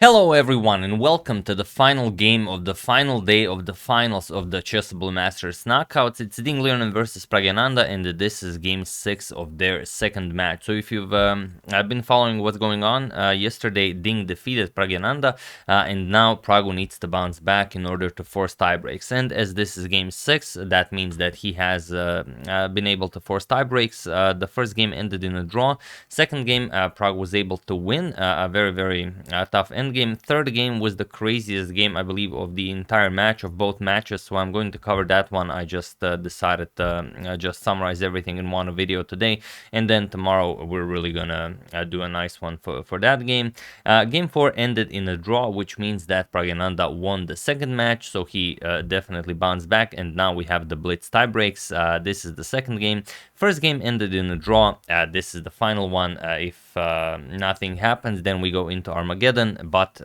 Hello everyone and welcome to the final game of the final day of the finals of the Chessable Masters knockouts. It's Liren versus Praggnanandhaa and this is game 6 of their second match. So if you've been following what's going on, yesterday Ding defeated Praggnanandhaa and now Pragu needs to bounce back in order to force tiebreaks. And as this is game 6, that means that he has been able to force tiebreaks. The first game ended in a draw. Second game, Pragu was able to win a very tough end game. Third game was the craziest game, I believe, of the entire match, of both matches, so I'm going to cover that one. I just decided to just summarize everything in one video today, and then tomorrow we're really gonna do a nice one for that game. Game 4 ended in a draw, which means that Praggnanandhaa won the second match, so he definitely bounced back, and now we have the Blitz tiebreaks. This is the second game. First game ended in a draw. This is the final one. If nothing happens, then we go into Armageddon, but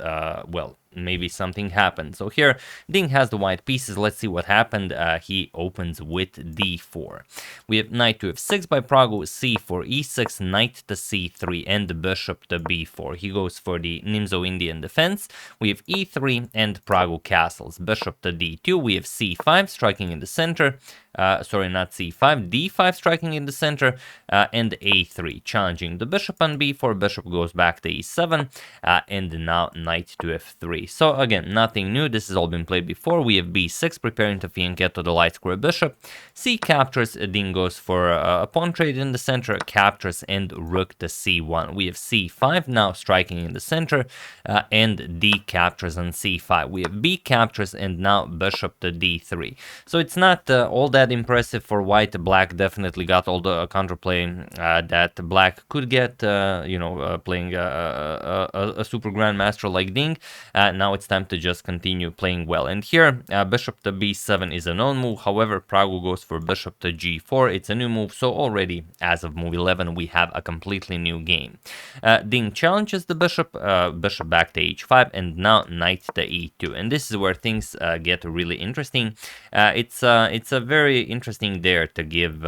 well, maybe something happened. So here Ding has the white pieces. Let's see what happened. He opens with d4. We have knight to f6 by Pragu, c4, e6, knight to c3, and the bishop to b4. He goes for the Nimzo-Indian defense. We have e3 and Pragu castles. Bishop to d2. We have c5 striking in the center. Sorry, not c5, d5 striking in the center, and a3 challenging the bishop on b4. Bishop goes back to e7, and now knight to f3. So again, nothing new. This has all been played before. We have b6 preparing to fianchetto the light square bishop. C captures. Ding goes for a pawn trade in the center, captures, and rook to c1. We have c5 now striking in the center, and d captures on c5. We have b captures, and now bishop to d3. So it's not all that impressive for white. Black definitely got all the counterplay that black could get, playing a super grandmaster like Ding. Now it's time to just continue playing well. And here, bishop to b7 is a known move. However, Pragu goes for bishop to g4. It's a new move, so already, as of move 11, we have a completely new game. Ding challenges the bishop, bishop back to h5, and now knight to e2. And this is where things get really interesting. It's a very interesting dare to give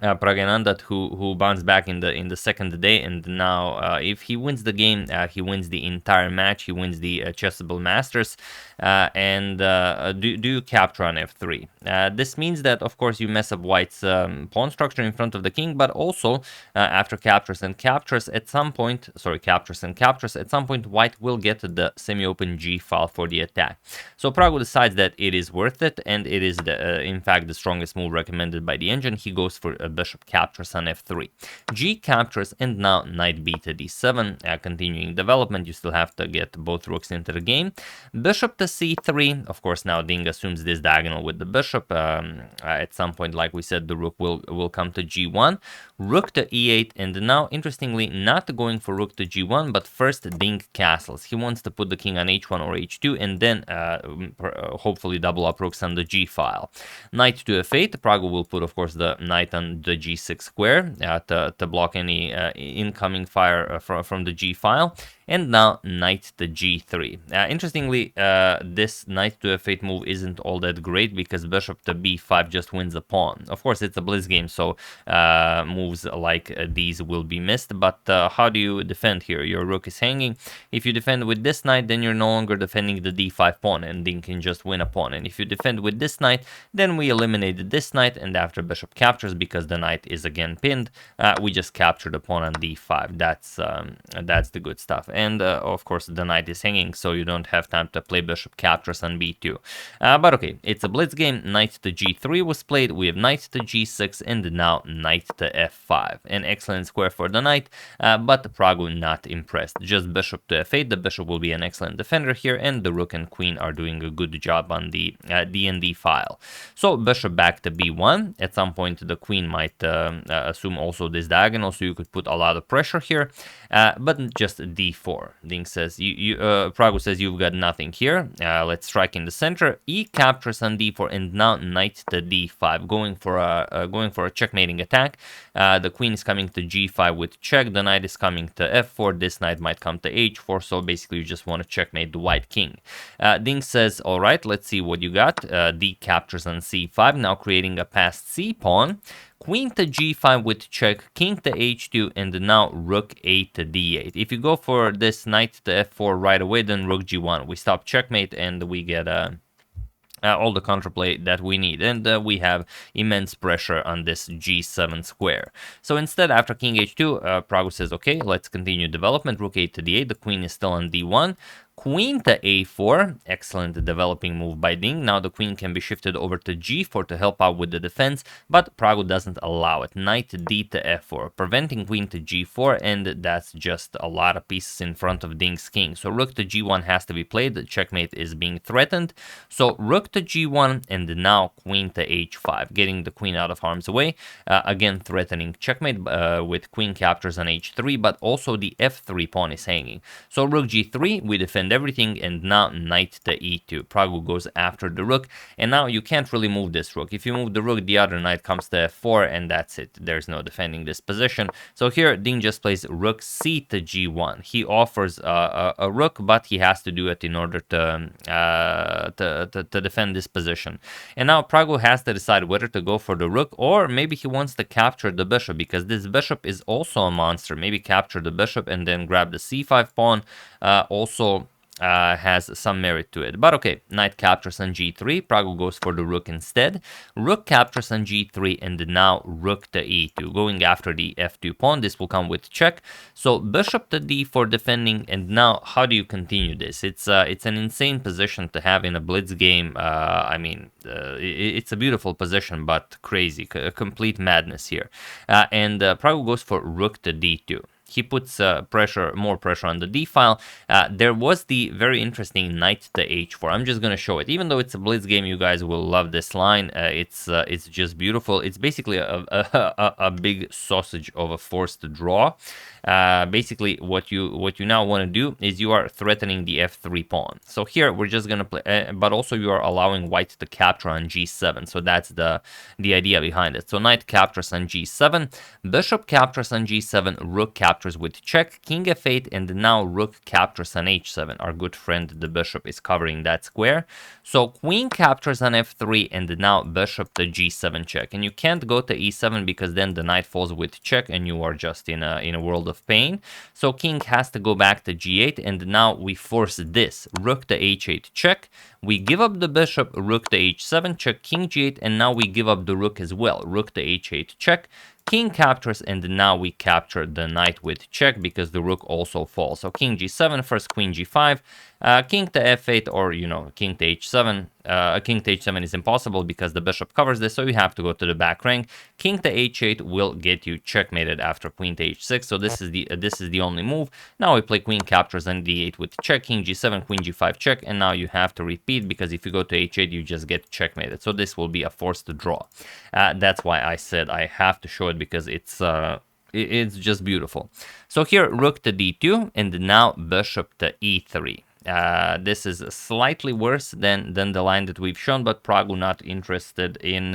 Praggnanandhaa, who bounced back in the second day, and now if he wins the game, he wins the entire match. He wins the Chessable Masters. And do you capture on f3? This means that, of course, you mess up white's pawn structure in front of the king, but also after captures and captures at some point, white will get the semi-open g file for the attack. So Pragu decides that it is worth it, and it is in fact the strongest move recommended by the engine. He goes for bishop captures on f3. G captures, and now knight b to d7. Continuing development, you still have to get both rooks into the game. Bishop to c3. Of course, now Ding assumes this diagonal with the bishop. At some point, like we said, the rook will come to g1. Rook to e8, and now, interestingly, not going for rook to g1, but first Ding castles. He wants to put the king on h1 or h2, and then hopefully double up rooks on the g file. Knight to f8. Pragu will put, of course, the knight on the g6 square to block any incoming fire from the g file. And now knight to g3. Interestingly, this knight to f8 move isn't all that great because bishop to b5 just wins a pawn. Of course, it's a blitz game, so moves like these will be missed. But how do you defend here? Your rook is hanging. If you defend with this knight, then you're no longer defending the d5 pawn, and Ding can just win a pawn. And if you defend with this knight, then we eliminated this knight, and after bishop captures, because the knight is again pinned, we just capture the pawn on d5. That's the good stuff. And of course, the knight is hanging, so you don't have time to play bishop captures on b2. But okay, it's a blitz game. Knight to g3 was played. We have knight to g6, and now knight to f5. An excellent square for the knight, but Pragu not impressed. Just bishop to f8. The bishop will be an excellent defender here, and the rook and queen are doing a good job on the d and d file. So bishop back to b1. At some point, the queen might assume also this diagonal, so you could put a lot of pressure here, but just d4. Ding says, Pragu says you've got nothing here. Let's strike in the center. E captures on d4, and now knight to d5, going for a checkmating attack. The queen is coming to g5 with check. The knight is coming to f4. This knight might come to h4. So basically, you just want to checkmate the white king. Ding says, all right, let's see what you got. D captures on c5, now creating a passed c pawn. queen to g5 with check, king to h2, and now rook a to d8. If you go for this knight to f4 right away, then rook g1. We stop checkmate and we get all the counterplay that we need, and we have immense pressure on this g7 square. So instead, after king h2, Praggu says, okay, let's continue development. Rook a to d8, the queen is still on d1. Queen to a4, excellent developing move by Ding. Now the queen can be shifted over to g4 to help out with the defense, but Praggu doesn't allow it. Knight d to f4, preventing queen to g4, and that's just a lot of pieces in front of Ding's king. So rook to g1 has to be played. The checkmate is being threatened. So rook to g1, and now queen to h5, getting the queen out of harm's way. Again, threatening checkmate with queen captures on h3, but also the f3 pawn is hanging. So rook g3, we defend everything, and now knight to e2. Praggu goes after the rook, and now you can't really move this rook. If you move the rook, the other knight comes to f4, and that's it. There's no defending this position. So here, Ding just plays rook c to g1. He offers a rook, but he has to do it in order to defend this position. And now Praggu has to decide whether to go for the rook, or maybe he wants to capture the bishop, because this bishop is also a monster. Maybe capture the bishop and then grab the c5 pawn. Also has some merit to it. But okay, knight captures on g3. Praggu goes for the rook instead. Rook captures on g3, and now rook to e2, going after the f2 pawn. This will come with check. So bishop to d4 defending, and now how do you continue this? It's an insane position to have in a blitz game. I mean, it's a beautiful position, but crazy, complete madness here. And Praggu goes for rook to d2. He puts more pressure on the d file. There was the very interesting knight to h4. I'm just gonna show it. Even though it's a blitz game, you guys will love this line. It's just beautiful. It's basically a big sausage of a forced draw. Basically, what you now want to do is you are threatening the f3 pawn. So here we're just gonna play, but also you are allowing white to capture on g7. So that's the idea behind it. So knight captures on g7, bishop captures on g7, rook captures with check, king f8, and now rook captures on h7. Our good friend the bishop is covering that square. So queen captures on f3, and now bishop to g7 check. And you can't go to e7 because then the knight falls with check, and you are just in a world of pain. So king has to go back to g8, and now we force this rook to h8 check. We give up the bishop, rook to h7 check, king g8, and now we give up the rook as well, rook to h8 check. King captures, and now we capture the knight with check because the rook also falls. So king g7 first, queen g5, king to f8, or king to h7. King to h7 is impossible because the bishop covers this, so you have to go to the back rank. King to h8 will get you checkmated after queen to h6. So this is the only move. Now we play queen captures on d8 with check, king g7, queen g5 check, and now you have to repeat because if you go to h8, you just get checkmated. So this will be a forced draw. That's why I said I have to show it, because it's just beautiful. So here rook to d2, and now bishop to e3. This is slightly worse than the line that we've shown, but Praggu not interested in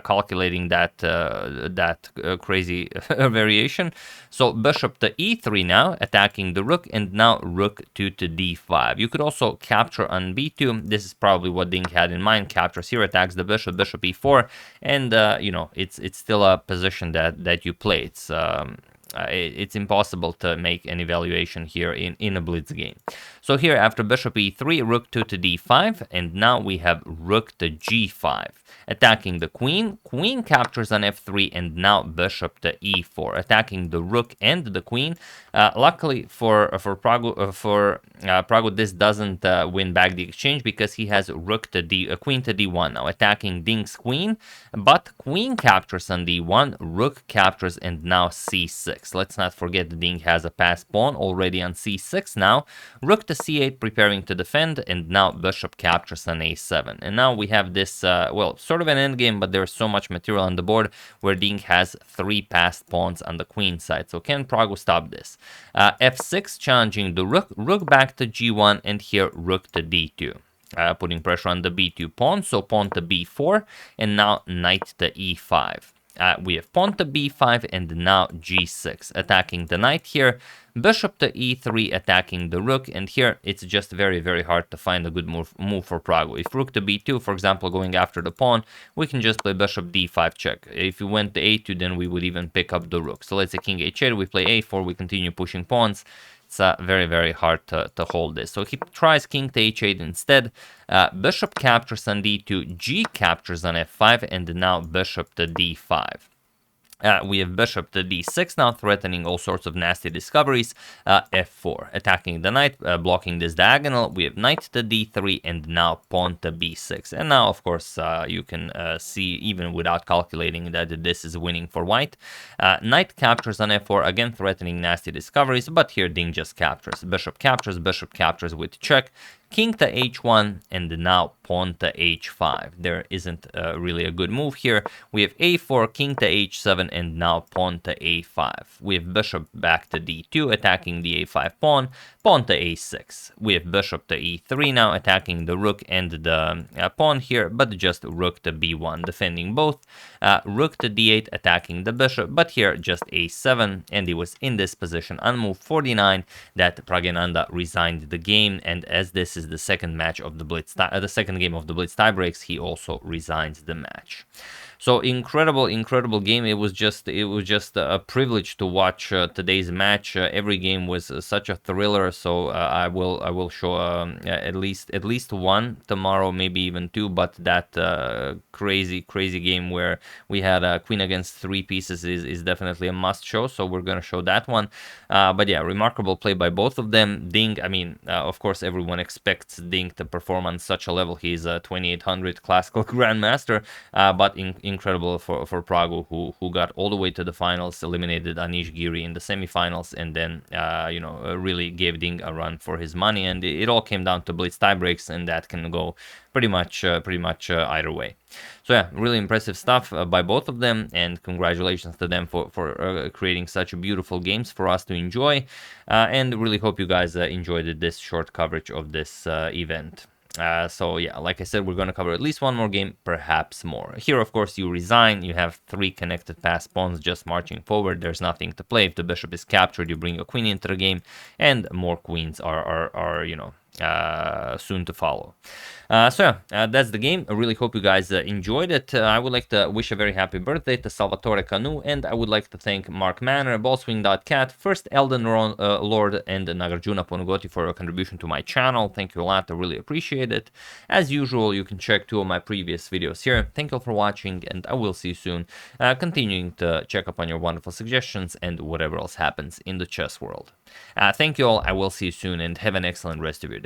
calculating that crazy variation. So bishop to e3 now, attacking the rook, and now rook 2 to d5. You could also capture on b2. This is probably what Ding had in mind. Captures here, attacks the bishop, bishop e4, and it's still a position that you play. It's impossible to make an evaluation here in a blitz game. So here after bishop e3, rook 2 to d5, and now we have rook to g5. Attacking the queen, queen captures on f3, and now bishop to e4, attacking the rook and the queen. Luckily for Praggu, this doesn't win back the exchange because he has rook to queen to d1 now, attacking Ding's queen, but queen captures on d1, rook captures, and now c6. Let's not forget that Ding has a passed pawn already on c6 now. Rook to c8, preparing to defend, and now bishop captures on a7. And now we have this, well, sort of an endgame, but there's so much material on the board where Ding has 3 passed pawns on the queen side. So can Praggu stop this? f6, challenging the rook, rook back to g1, and here rook to d2. Putting pressure on the b2 pawn, so pawn to b4, and now knight to e5. We have pawn to b5 and now g6, attacking the knight here. Bishop to e3, attacking the rook, and here it's just very, very hard to find a good move for Praggo. If rook to b2, for example, going after the pawn, we can just play bishop d5 check. If we went to a2, then we would even pick up the rook. So let's say king h8, we play a4, we continue pushing pawns. It's very, very hard to hold this. So he tries king to h8 instead. Bishop captures on d2, g captures on f5, and now bishop to d5. We have bishop to d6 now, threatening all sorts of nasty discoveries. F4, attacking the knight, blocking this diagonal. We have knight to d3 and now pawn to b6. And now, of course, you can see, even without calculating, that this is winning for white. Knight captures on f4, again threatening nasty discoveries, but here Ding just captures. Bishop captures with check. King to h1 and now pawn to h5. There isn't really a good move here. We have a4, king to h7, and now pawn to a5. We have bishop back to d2, attacking the a5 pawn, pawn to a6. We have bishop to e3 now, attacking the rook and the pawn here, but just rook to b1, defending both. Rook to d8, attacking the bishop, but here just a7, and it was in this position on move 49 that Praggnanandhaa resigned the game, and as this is the second match of the Blitz, the second game of the Blitz tiebreaks, he also resigns the match. So incredible game. It was just a privilege to watch today's match. Every game was such a thriller. So I will show at least one tomorrow, maybe even two. But that crazy game where we had queen against three pieces is definitely a must show. So we're gonna show that one. But yeah, remarkable play by both of them. Ding, I mean, of course, everyone expects Ding to perform on such a level. He's a 2800 classical grandmaster, but incredible for Praggo, who got all the way to the finals, eliminated Anish Giri in the semifinals, and then really gave Ding a run for his money. And it all came down to Blitz tiebreaks, and that can go pretty much either way. So yeah, really impressive stuff by both of them, and congratulations to them for creating such beautiful games for us to enjoy. And really hope you guys enjoyed this short coverage of this event. So yeah, like I said, we're going to cover at least one more game, perhaps more. Here, of course, you resign. You have three connected pass pawns just marching forward. There's nothing to play. If the bishop is captured, you bring a queen into the game, and more queens are you know, soon to follow. So that's the game. I really hope you guys enjoyed it. I would like to wish a very happy birthday to Salvatore Canu, and I would like to thank Mark Manor, Ballswing.cat, First Elden Lord, and Nagarjuna Ponugoti for your contribution to my channel. Thank you a lot. I really appreciate it. As usual, you can check two of my previous videos here. Thank you for watching, and I will see you soon, continuing to check up on your wonderful suggestions and whatever else happens in the chess world. Thank you all. I will see you soon, and have an excellent rest of your day.